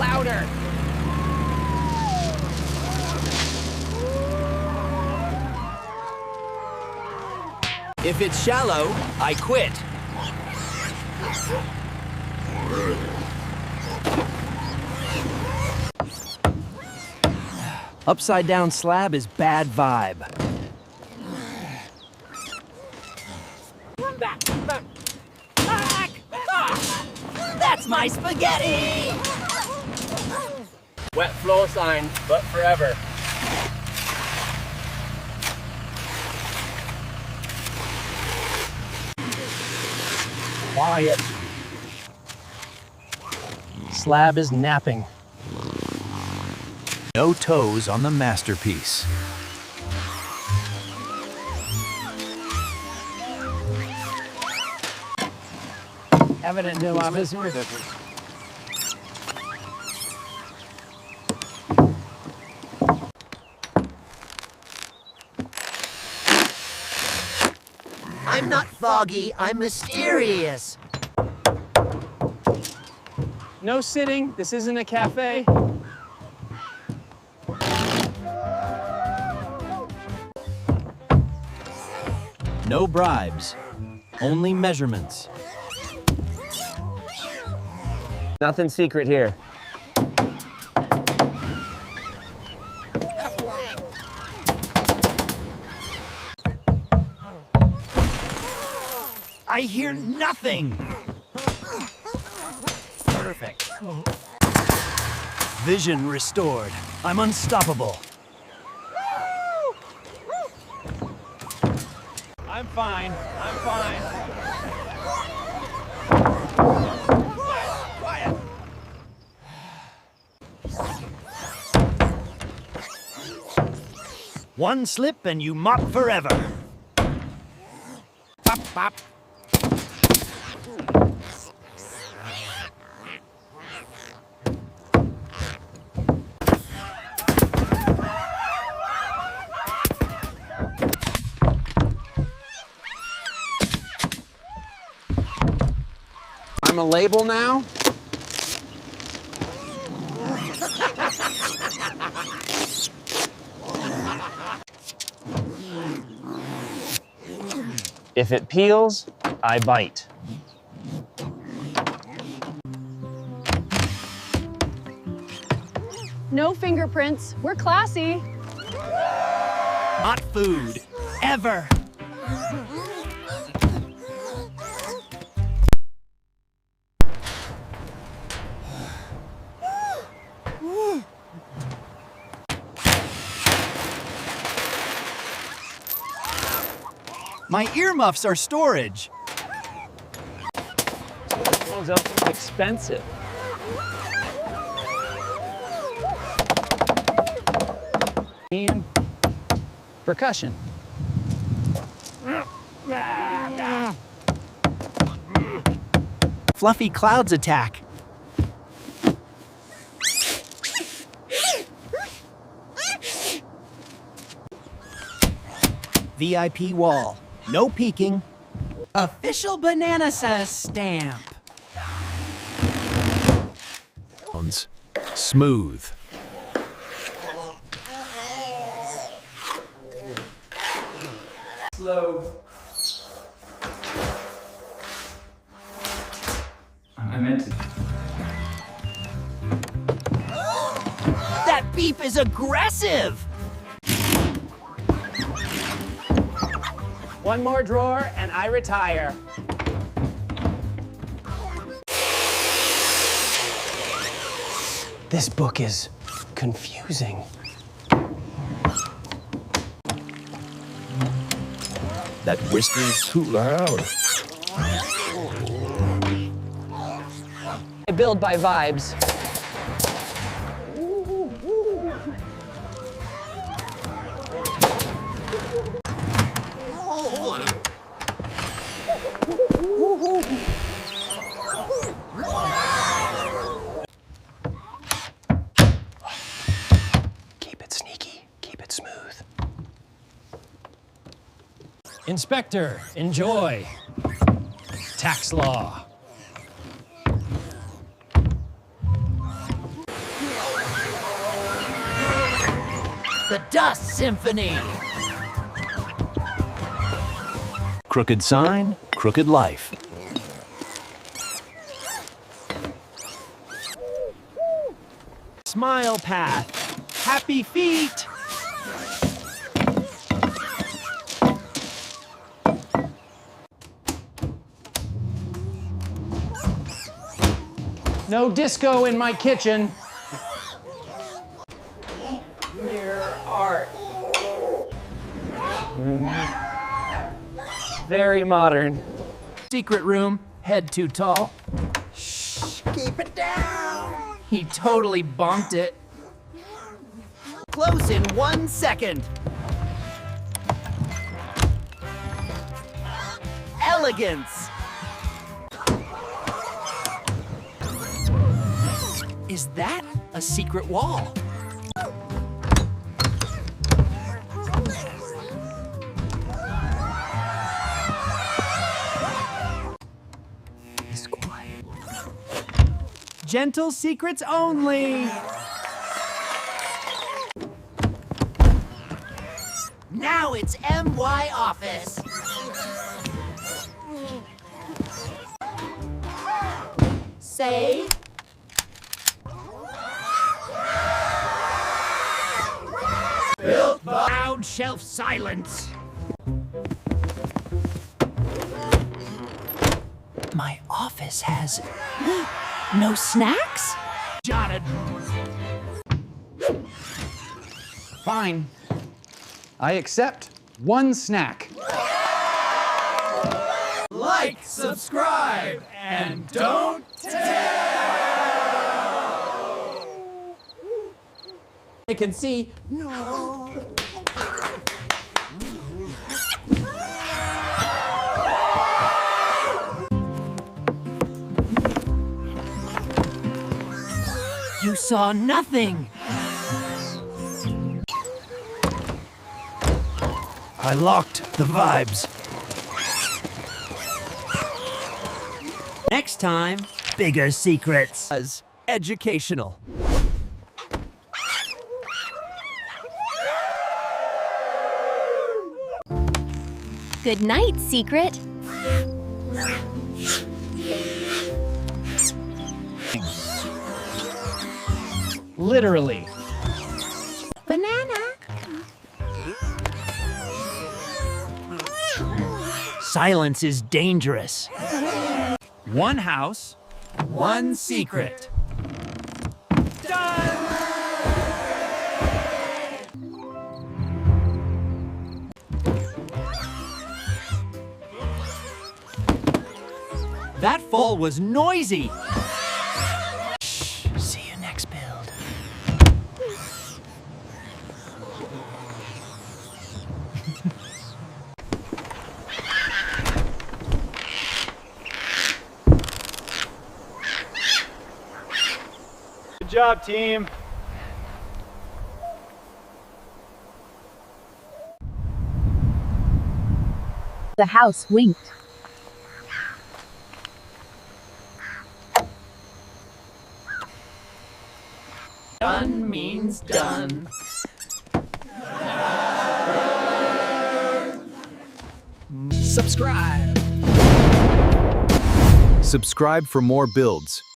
louder. If it's shallow, I quit. Upside down slab is bad vibe. Back! Ah, that's my spaghetti! Wet flow sign, but forever. Quiet. Slab is napping. No toes on the masterpiece. Evident new officer. I'm not foggy, I'm mysterious. No sitting. This isn't a cafe. No bribes, only measurements. Nothing secret here. I hear nothing. Perfect. Vision restored. I'm unstoppable. I'm fine. I'm fine. Quiet. One slip and you mop forever. Pop, pop. I'm a label now? If it peels, I bite. No fingerprints. We're classy. Not food, ever. My earmuffs are storage. Those are expensive. And percussion. Fluffy clouds attack. VIP wall. No peeking. Official banana says stamp. Smooth. Slow. I meant to. That beep is aggressive! One more drawer and I retire. This book is confusing. That whisper's too loud. I build by vibes. Keep it sneaky, keep it smooth. Inspector, enjoy. Tax law. the Dust Symphony. Crooked sign, crooked life. Smile path. Happy feet. No disco in my kitchen. Very modern. Secret room. Head too tall. Keep it down. He totally bonked it. Close in 1 second. Elegance. Is that a secret wall? He's quiet. Gentle secrets only. Now it's MY office. Say. Loud shelf silence. My office has no snacks? Jotted. Fine. I accept 1 snack. Like, subscribe, and don't I can see. You saw nothing. I locked the vibes. Next time, bigger secrets. As educational. Good night, Secret. Literally. Banana. Silence is dangerous. One house, one secret. Done! That fall was noisy. Shh, see you next build. Good job, team. The house winked. Done means done. Subscribe. Subscribe for more builds.